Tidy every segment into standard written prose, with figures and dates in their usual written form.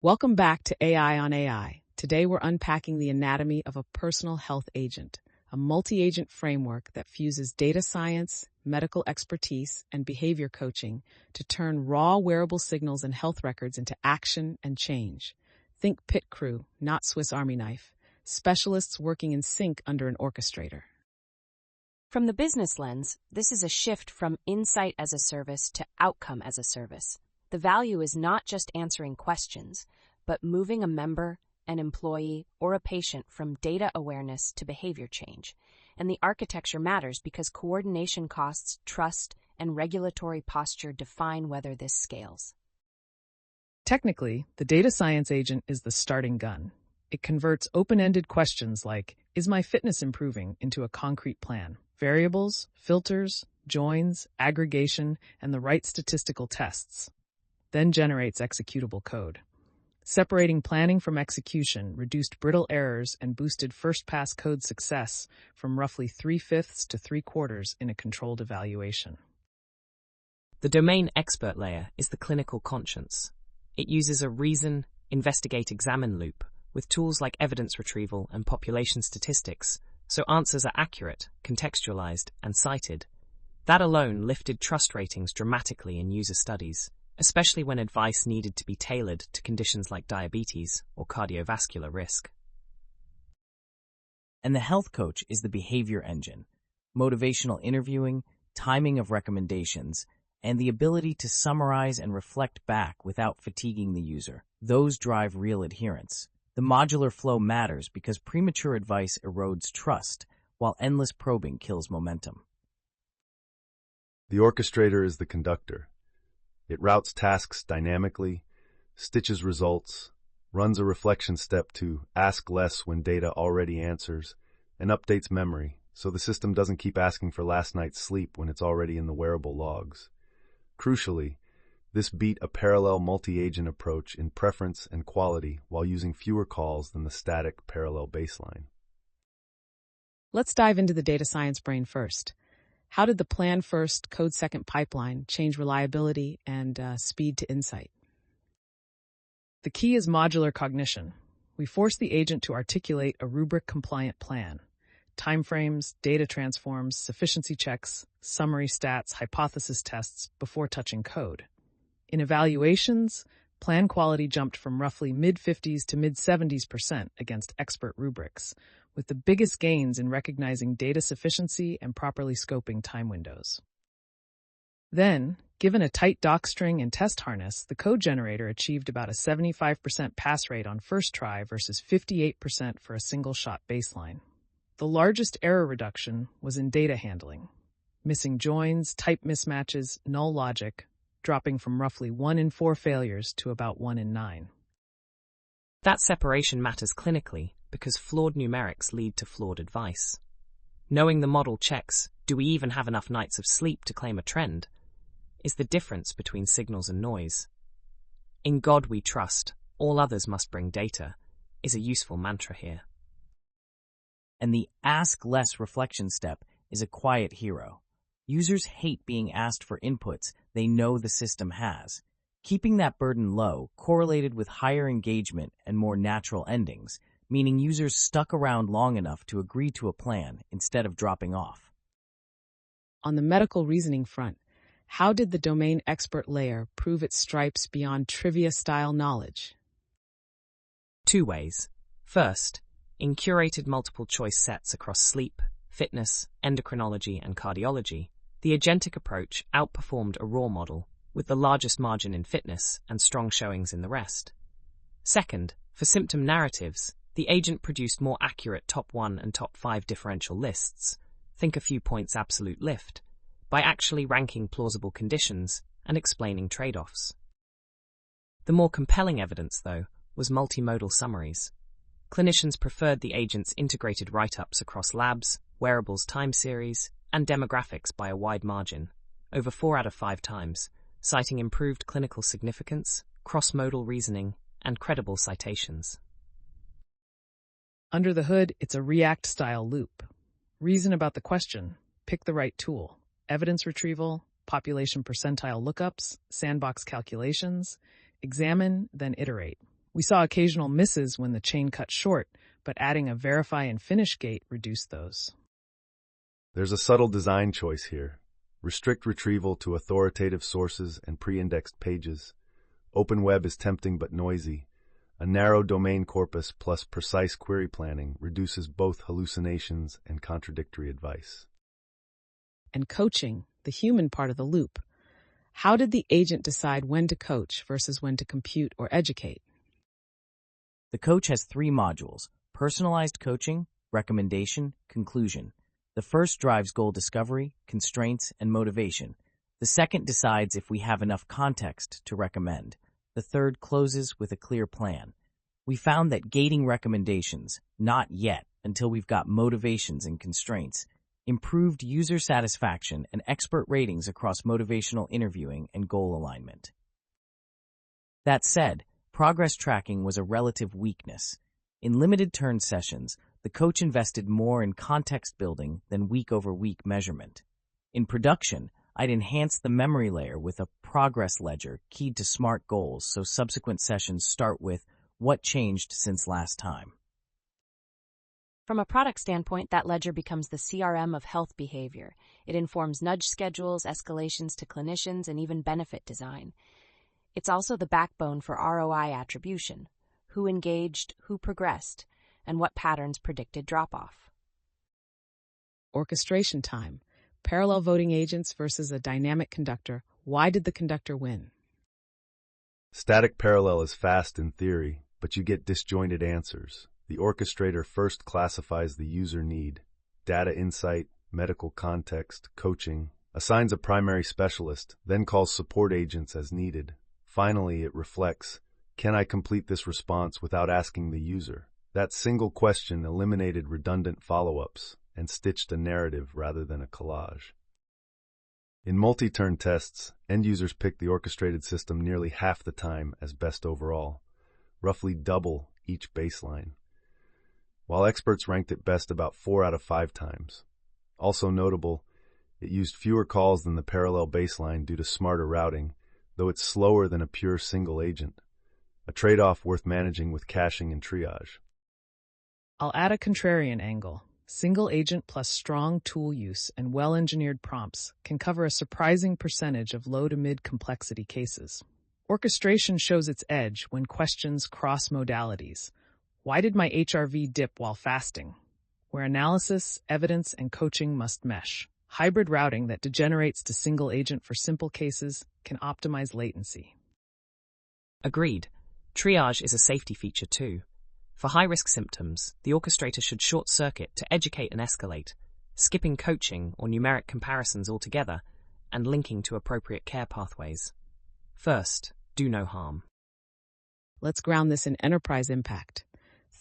Welcome back to AI on AI. Today we're unpacking the anatomy of a personal health agent, a multi-agent framework that fuses data science, medical expertise, and behavior coaching to turn raw wearable signals and health records into action and change. Think pit crew, not Swiss Army knife. Specialists working in sync under an orchestrator. From the business lens, this is a shift from insight as a service to outcome as a service. The value is not just answering questions, but moving a member, an employee, or a patient from data awareness to behavior change. And the architecture matters because coordination costs, trust, and regulatory posture define whether this scales. Technically, the data science agent is the starting gun. It converts open-ended questions like, is my fitness improving, into a concrete plan. Variables, filters, joins, aggregation, and the right statistical tests. Then generates executable code. Separating planning from execution reduced brittle errors and boosted first-pass code success from roughly 3/5 to 3/4 in a controlled evaluation. The domain expert layer is the clinical conscience. It uses a reason, investigate, examine loop with tools like evidence retrieval and population statistics, so answers are accurate, contextualized, and cited. That alone lifted trust ratings dramatically in user studies, especially when advice needed to be tailored to conditions like diabetes or cardiovascular risk. And the health coach is the behavior engine, motivational interviewing, timing of recommendations, and the ability to summarize and reflect back without fatiguing the user. Those drive real adherence. The modular flow matters because premature advice erodes trust, while endless probing kills momentum. The orchestrator is the conductor. It routes tasks dynamically, stitches results, runs a reflection step to ask less when data already answers, and updates memory so the system doesn't keep asking for last night's sleep when it's already in the wearable logs. Crucially, this beat a parallel multi-agent approach in preference and quality while using fewer calls than the static parallel baseline. Let's dive into the data science brain first. How did the plan first, code second pipeline change reliability and speed to insight? The key is modular cognition. We force the agent to articulate a rubric-compliant plan. Timeframes, data transforms, sufficiency checks, summary stats, hypothesis tests before touching code. In evaluations, plan quality jumped from roughly mid-50s to mid-70s% against expert rubrics, with the biggest gains in recognizing data sufficiency and properly scoping time windows. Then, given a tight docstring and test harness, the code generator achieved about a 75% pass rate on first try versus 58% for a single-shot baseline. The largest error reduction was in data handling, missing joins, type mismatches, null logic, dropping from roughly 1 in 4 failures to about 1 in 9. That separation matters clinically because flawed numerics lead to flawed advice. Knowing the model checks, do we even have enough nights of sleep to claim a trend, is the difference between signals and noise. In God we trust, all others must bring data, is a useful mantra here. And the ask less reflection step is a quiet hero. Users hate being asked for inputs they know the system has. Keeping that burden low correlated with higher engagement and more natural endings, meaning users stuck around long enough to agree to a plan instead of dropping off. On the medical reasoning front, how did the domain expert layer prove its stripes beyond trivia-style knowledge? 2 ways. First, in curated multiple-choice sets across sleep, fitness, endocrinology, and cardiology, the agentic approach outperformed a raw model, with the largest margin in fitness and strong showings in the rest. Second, for symptom narratives, the agent produced more accurate top 1 and top 5 differential lists, think a few points absolute lift, by actually ranking plausible conditions and explaining trade-offs. The more compelling evidence, though, was multimodal summaries. Clinicians preferred the agent's integrated write-ups across labs, wearables time series, and demographics by a wide margin, over 4 out of 5 times, citing improved clinical significance, cross-modal reasoning, and credible citations. Under the hood, it's a React-style loop. Reason about the question, pick the right tool, evidence retrieval, population percentile lookups, sandbox calculations, examine, then iterate. We saw occasional misses when the chain cut short, but adding a verify and finish gate reduced those. There's a subtle design choice here. Restrict retrieval to authoritative sources and pre-indexed pages. Open web is tempting but noisy. A narrow domain corpus plus precise query planning reduces both hallucinations and contradictory advice. And coaching, the human part of the loop. How did the agent decide when to coach versus when to compute or educate? The coach has 3 modules: personalized coaching, recommendation, conclusion. The first drives goal discovery, constraints, and motivation. The second decides if we have enough context to recommend. The third closes with a clear plan. We found that gating recommendations, not yet until we've got motivations and constraints, improved user satisfaction and expert ratings across motivational interviewing and goal alignment. That said, progress tracking was a relative weakness. In limited turn sessions, the coach invested more in context building than week-over-week measurement. In production, I'd enhance the memory layer with a progress ledger keyed to SMART goals so subsequent sessions start with what changed since last time. From a product standpoint, that ledger becomes the CRM of health behavior. It informs nudge schedules, escalations to clinicians, and even benefit design. It's also the backbone for ROI attribution: who engaged, who progressed, and what patterns predicted drop-off. Orchestration time. Parallel voting agents versus a dynamic conductor. Why did the conductor win? Static parallel is fast in theory, but you get disjointed answers. The orchestrator first classifies the user need, data insight, medical context, coaching, assigns a primary specialist, then calls support agents as needed. Finally, it reflects, can I complete this response without asking the user? That single question eliminated redundant follow-ups and stitched a narrative rather than a collage. In multi-turn tests, end users picked the orchestrated system nearly half the time as best overall, roughly double each baseline, while experts ranked it best about 4 out of 5 times. Also notable, it used fewer calls than the parallel baseline due to smarter routing, though it's slower than a pure single agent, a trade-off worth managing with caching and triage. I'll add a contrarian angle. Single agent plus strong tool use and well-engineered prompts can cover a surprising percentage of low to mid-complexity cases. Orchestration shows its edge when questions cross modalities. Why did my HRV dip while fasting? Where analysis, evidence, and coaching must mesh. Hybrid routing that degenerates to single agent for simple cases can optimize latency. Agreed. Triage is a safety feature too. For high-risk symptoms, the orchestrator should short-circuit to educate and escalate, skipping coaching or numeric comparisons altogether, and linking to appropriate care pathways. First, do no harm. Let's ground this in enterprise impact.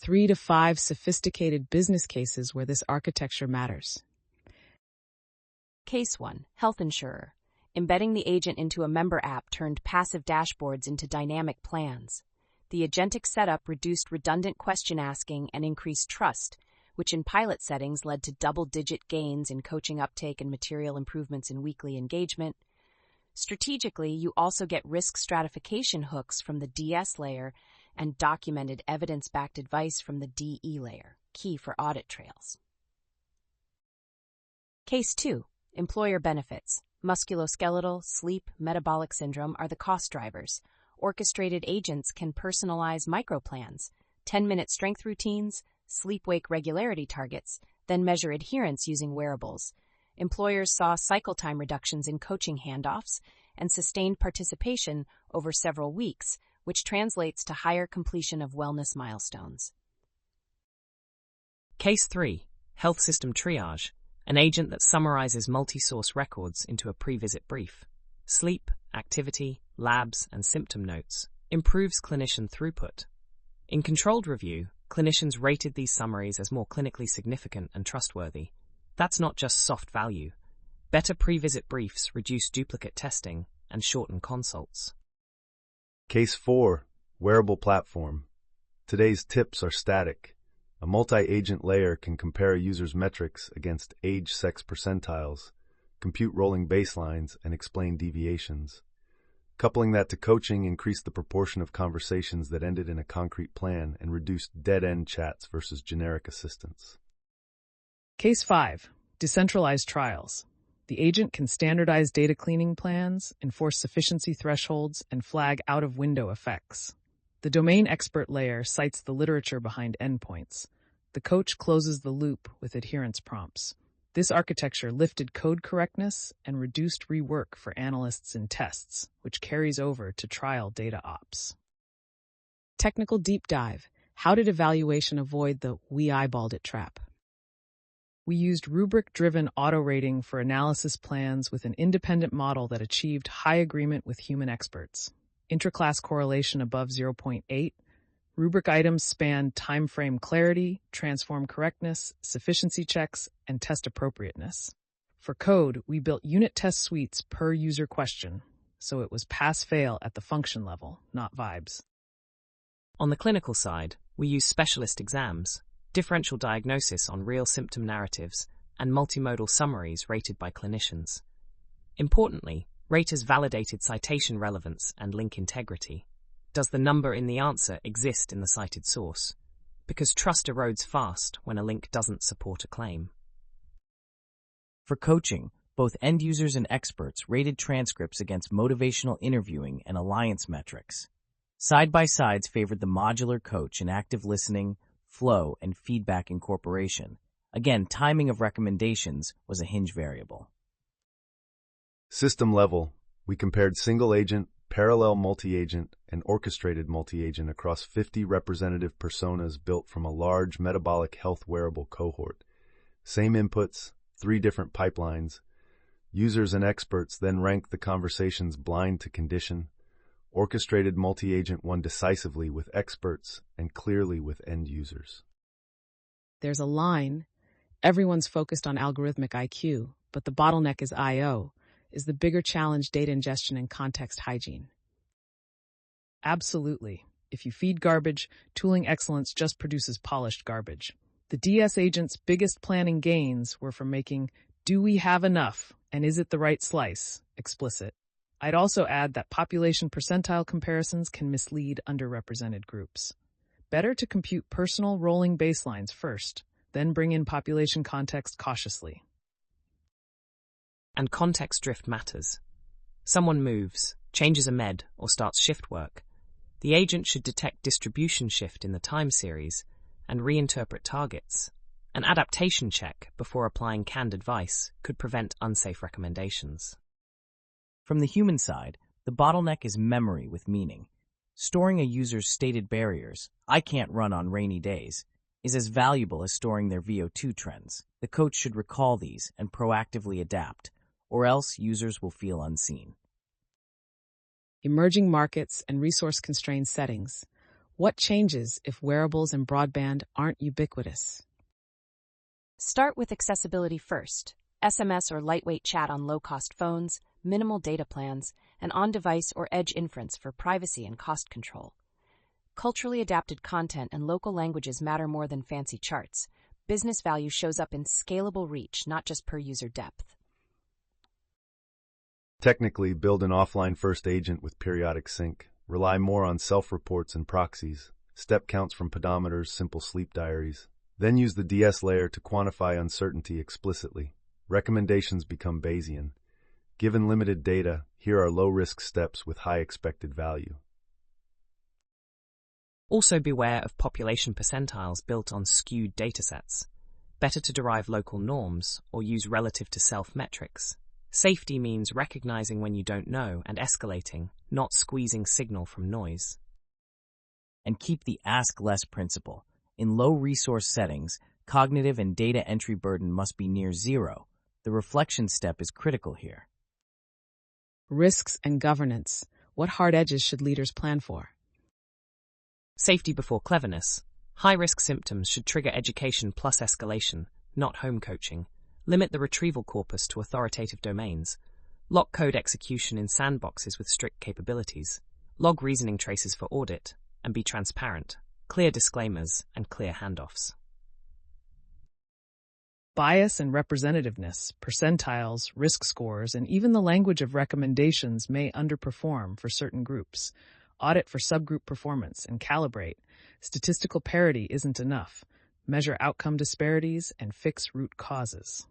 3 to 5 sophisticated business cases where this architecture matters. Case 1, health insurer. Embedding the agent into a member app turned passive dashboards into dynamic plans. The agentic setup reduced redundant question asking and increased trust, which in pilot settings led to double-digit gains in coaching uptake and material improvements in weekly engagement. Strategically, you also get risk stratification hooks from the DS layer and documented evidence-backed advice from the DE layer, key for audit trails. Case 2, employer benefits. Musculoskeletal, sleep, metabolic syndrome are the cost drivers. Orchestrated agents can personalize microplans, 10-minute strength routines, sleep-wake regularity targets, then measure adherence using wearables. Employers saw cycle time reductions in coaching handoffs and sustained participation over several weeks, which translates to higher completion of wellness milestones. Case 3, health system triage, an agent that summarizes multi-source records into a pre-visit brief. Sleep, activity, labs, and symptom notes improves clinician throughput. In controlled review, clinicians rated these summaries as more clinically significant and trustworthy. That's not just soft value. Better pre-visit briefs reduce duplicate testing and shorten consults. Case 4, wearable platform. Today's tips are static. A multi-agent layer can compare a user's metrics against age-sex percentiles, compute rolling baselines, and explain deviations. Coupling that to coaching increased the proportion of conversations that ended in a concrete plan and reduced dead-end chats versus generic assistance. Case 5. Decentralized trials. The agent can standardize data cleaning plans, enforce sufficiency thresholds, and flag out-of-window effects. The domain expert layer cites the literature behind endpoints. The coach closes the loop with adherence prompts. This architecture lifted code correctness and reduced rework for analysts in tests, which carries over to trial data ops. Technical deep dive. How did evaluation avoid the "we eyeballed it" trap? We used rubric-driven auto-rating for analysis plans with an independent model that achieved high agreement with human experts. Intraclass correlation above 0.8. Rubric items span timeframe clarity, transform correctness, sufficiency checks, and test appropriateness. For code, we built unit test suites per user question, so it was pass-fail at the function level, not vibes. On the clinical side, we use specialist exams, differential diagnosis on real symptom narratives, and multimodal summaries rated by clinicians. Importantly, raters validated citation relevance and link integrity. Does the number in the answer exist in the cited source? Because trust erodes fast when a link doesn't support a claim. For coaching, both end users and experts rated transcripts against motivational interviewing and alliance metrics. Side-by-sides favored the modular coach in active listening, flow, and feedback incorporation. Again, timing of recommendations was a hinge variable. System level, we compared single-agent, parallel multi-agent, and orchestrated multi-agent across 50 representative personas built from a large metabolic health wearable cohort. Same inputs, 3 different pipelines. Users and experts then ranked the conversations blind to condition. Orchestrated multi-agent won decisively with experts and clearly with end users. There's a line. Everyone's focused on algorithmic IQ, but the bottleneck is I/O. Is the bigger challenge data ingestion and context hygiene? Absolutely. If you feed garbage, tooling excellence just produces polished garbage. The DS agent's biggest planning gains were from making "do we have enough" and "is it the right slice" explicit. I'd also add that population percentile comparisons can mislead underrepresented groups. Better to compute personal rolling baselines first, then bring in population context cautiously. And context drift matters. Someone moves, changes a med, or starts shift work. The agent should detect distribution shift in the time series and reinterpret targets. An adaptation check before applying canned advice could prevent unsafe recommendations. From the human side, the bottleneck is memory with meaning. Storing a user's stated barriers, "I can't run on rainy days," is as valuable as storing their VO2 trends. The coach should recall these and proactively adapt, or else users will feel unseen. Emerging markets and resource-constrained settings. What changes if wearables and broadband aren't ubiquitous? Start with accessibility first. SMS or lightweight chat on low-cost phones, minimal data plans, and on-device or edge inference for privacy and cost control. Culturally adapted content and local languages matter more than fancy charts. Business value shows up in scalable reach, not just per-user depth. Technically, build an offline-first agent with periodic sync. Rely more on self-reports and proxies, step counts from pedometers, simple sleep diaries. Then use the DS layer to quantify uncertainty explicitly. Recommendations become Bayesian. Given limited data, here are low-risk steps with high expected value. Also beware of population percentiles built on skewed datasets. Better to derive local norms or use relative to self metrics. Safety means recognizing when you don't know and escalating, not squeezing signal from noise. And keep the ask less principle. In low-resource settings, cognitive and data entry burden must be near zero. The reflection step is critical here. Risks and governance. What hard edges should leaders plan for? Safety before cleverness. High-risk symptoms should trigger education plus escalation, not home coaching. Limit the retrieval corpus to authoritative domains. Lock code execution in sandboxes with strict capabilities. Log reasoning traces for audit, and be transparent. Clear disclaimers and clear handoffs. Bias and representativeness, percentiles, risk scores, and even the language of recommendations may underperform for certain groups. Audit for subgroup performance and calibrate. Statistical parity isn't enough. Measure outcome disparities and fix root causes.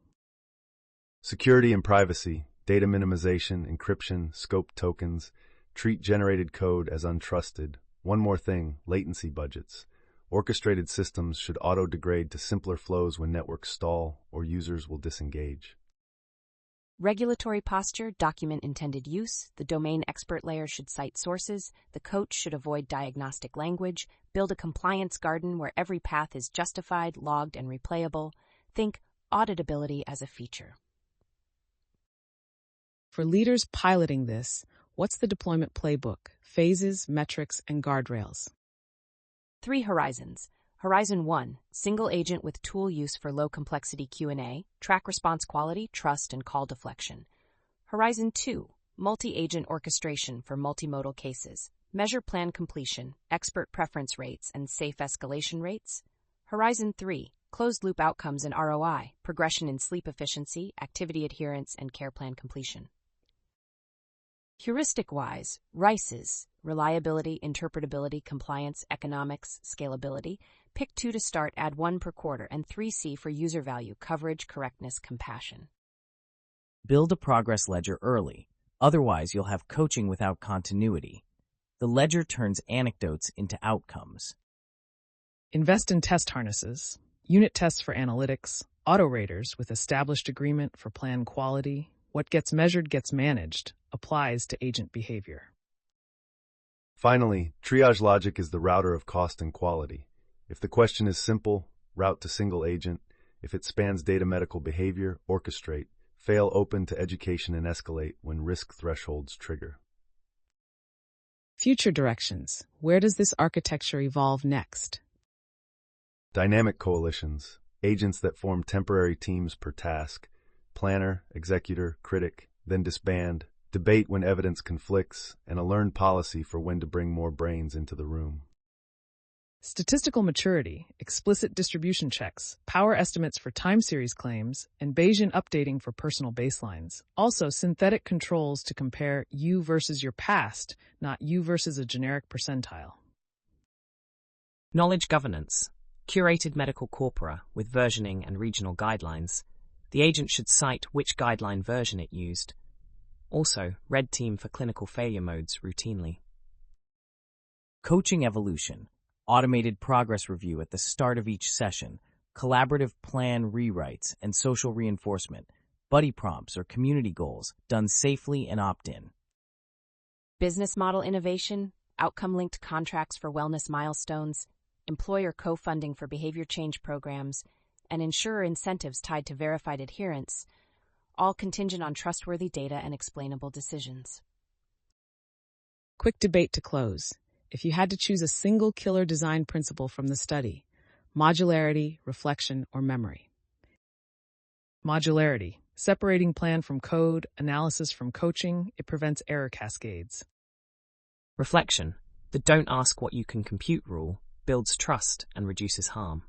Security and privacy, data minimization, encryption, scope tokens, treat generated code as untrusted. One more thing, latency budgets. Orchestrated systems should auto-degrade to simpler flows when networks stall or users will disengage. Regulatory posture, document intended use, the domain expert layer should cite sources, the coach should avoid diagnostic language, build a compliance garden where every path is justified, logged, and replayable. Think auditability as a feature. For leaders piloting this, what's the deployment playbook, phases, metrics, and guardrails? 3 horizons. Horizon 1, single agent with tool use for low-complexity Q&A, track response quality, trust, and call deflection. Horizon 2, multi-agent orchestration for multimodal cases, measure plan completion, expert preference rates, and safe escalation rates. Horizon 3, closed-loop outcomes and ROI, progression in sleep efficiency, activity adherence, and care plan completion. Heuristic-wise, RICEs, reliability, interpretability, compliance, economics, scalability. Pick 2 to start, add 1 per quarter, and 3C for user value, coverage, correctness, compassion. Build a progress ledger early. Otherwise, you'll have coaching without continuity. The ledger turns anecdotes into outcomes. Invest in test harnesses, unit tests for analytics, auto raters with established agreement for plan quality. What gets measured gets managed, applies to agent behavior. Finally, triage logic is the router of cost and quality. If the question is simple, route to single agent. If it spans data medical behavior, orchestrate. Fail open to education and escalate when risk thresholds trigger. Future directions. Where does this architecture evolve next? Dynamic coalitions, agents that form temporary teams per task. Planner, executor, critic, then disband. Debate when evidence conflicts, and a learned policy for when to bring more brains into the room. Statistical maturity, explicit distribution checks, power estimates for time series claims, and Bayesian updating for personal baselines. Also, synthetic controls to compare you versus your past, not you versus a generic percentile. Knowledge governance, curated medical corpora with versioning and regional guidelines. The agent should cite which guideline version it used. Also, red team for clinical failure modes routinely. Coaching evolution, automated progress review at the start of each session, collaborative plan rewrites and social reinforcement, buddy prompts or community goals done safely and opt-in. Business model innovation, outcome-linked contracts for wellness milestones, employer co-funding for behavior change programs, and insurer incentives tied to verified adherence, all contingent on trustworthy data and explainable decisions. Quick debate to close. If you had to choose a single killer design principle from the study, modularity, reflection, or memory. Modularity. Separating plan from code, analysis from coaching, it prevents error cascades. Reflection. The don't ask what you can compute rule builds trust and reduces harm.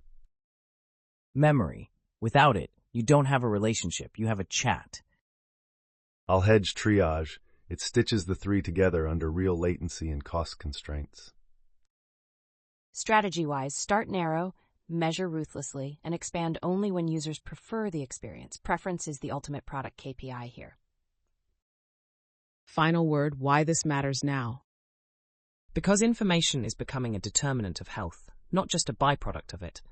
Memory. Without it, you don't have a relationship, you have a chat. I'll hedge triage. It stitches the 3 together under real latency and cost constraints. Strategy-wise, start narrow, measure ruthlessly, and expand only when users prefer the experience. Preference is the ultimate product KPI here. Final word, why this matters now. Because information is becoming a determinant of health, not just a byproduct of it.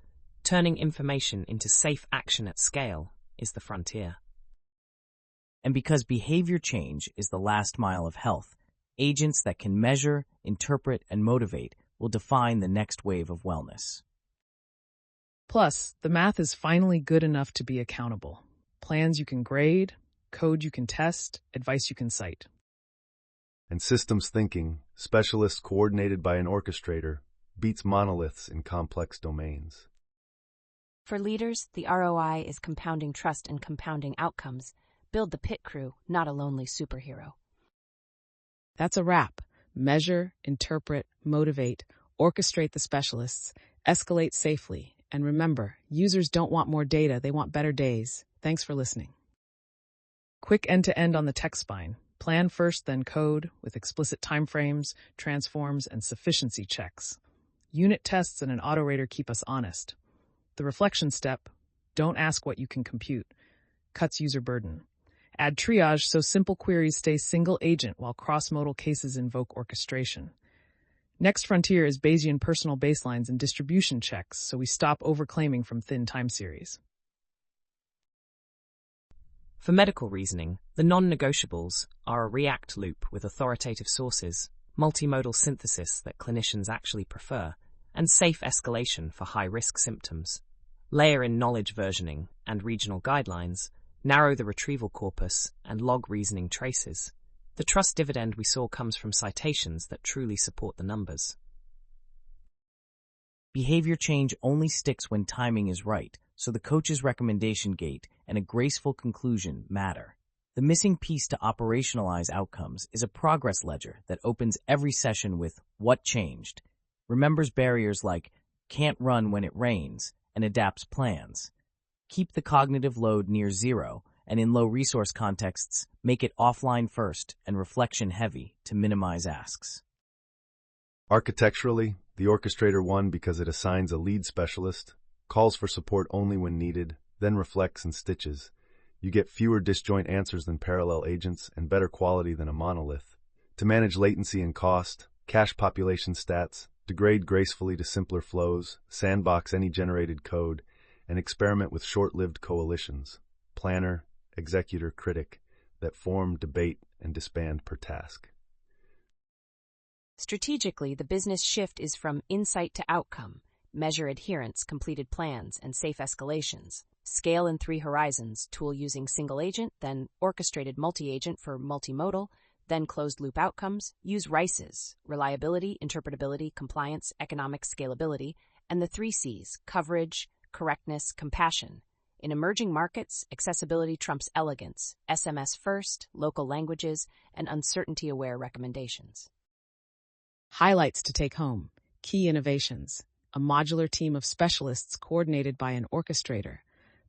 Turning information into safe action at scale is the frontier. And because behavior change is the last mile of health, agents that can measure, interpret, and motivate will define the next wave of wellness. Plus, the math is finally good enough to be accountable. Plans you can grade, code you can test, advice you can cite. And systems thinking, specialists coordinated by an orchestrator, beats monoliths in complex domains. For leaders, the ROI is compounding trust and compounding outcomes. Build the pit crew, not a lonely superhero. That's a wrap. Measure, interpret, motivate, orchestrate the specialists, escalate safely, And remember, users don't want more data, they want better days. Thanks for listening. Quick end-to-end on the tech spine. Plan first, then code, with explicit timeframes, transforms, and sufficiency checks. Unit tests and an autorator keep us honest. The reflection step, don't ask what you can compute, cuts user burden. Add triage so simple queries stay single agent while cross-modal cases invoke orchestration. Next frontier is Bayesian personal baselines and distribution checks, so we stop overclaiming from thin time series. For medical reasoning, the non-negotiables are a REACT loop with authoritative sources, multimodal synthesis that clinicians actually prefer, and safe escalation for high-risk symptoms. Layer in knowledge versioning and regional guidelines, narrow the retrieval corpus, and log reasoning traces. The trust dividend we saw comes from citations that truly support the numbers. Behavior change only sticks when timing is right, so the coach's recommendation gate and a graceful conclusion matter. The missing piece to operationalize outcomes is a progress ledger that opens every session with "What changed?", remembers barriers like "can't run when it rains", and adapts plans. Keep the cognitive load near zero, and in low-resource contexts, make it offline first and reflection-heavy to minimize asks. Architecturally, the orchestrator won because it assigns a lead specialist, calls for support only when needed, then reflects and stitches. You get fewer disjoint answers than parallel agents and better quality than a monolith. To manage latency and cost, cache population stats, degrade gracefully to simpler flows, sandbox any generated code, and experiment with short-lived coalitions, planner, executor, critic, that form, debate, and disband per task. Strategically, the business shift is from insight to outcome, measure adherence, completed plans, and safe escalations. Scale in 3 horizons, tool using single agent, then orchestrated multi-agent for multimodal, then closed-loop outcomes. Use RICEs, reliability, interpretability, compliance, economic scalability, and the 3 Cs, coverage, correctness, compassion. In emerging markets, accessibility trumps elegance, SMS first, local languages, and uncertainty-aware recommendations. Highlights to take home. Key innovations. A modular team of specialists coordinated by an orchestrator.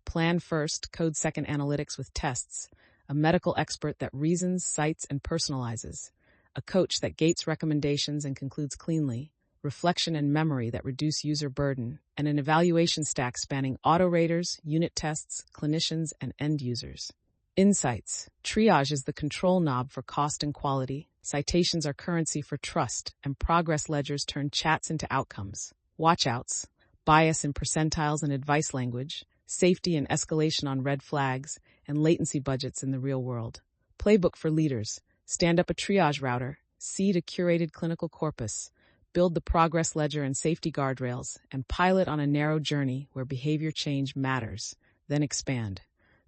Plan first, code second analytics with tests. A medical expert that reasons, cites, and personalizes. A coach that gates recommendations and concludes cleanly. Reflection and memory that reduce user burden. And an evaluation stack spanning autorators, unit tests, clinicians, and end users. Insights. Triage is the control knob for cost and quality. Citations are currency for trust, and progress ledgers turn chats into outcomes. Watchouts. Bias in percentiles and advice language. Safety and escalation on red flags, and latency budgets in the real world. Playbook for leaders. Stand up a triage router. Seed a curated clinical corpus. Build the progress ledger and safety guardrails, and pilot on a narrow journey where behavior change matters. Then expand.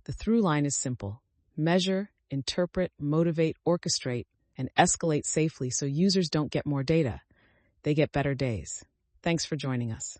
The through line is simple. Measure, interpret, motivate, orchestrate, and escalate safely so users don't get more data. They get better days. Thanks for joining us.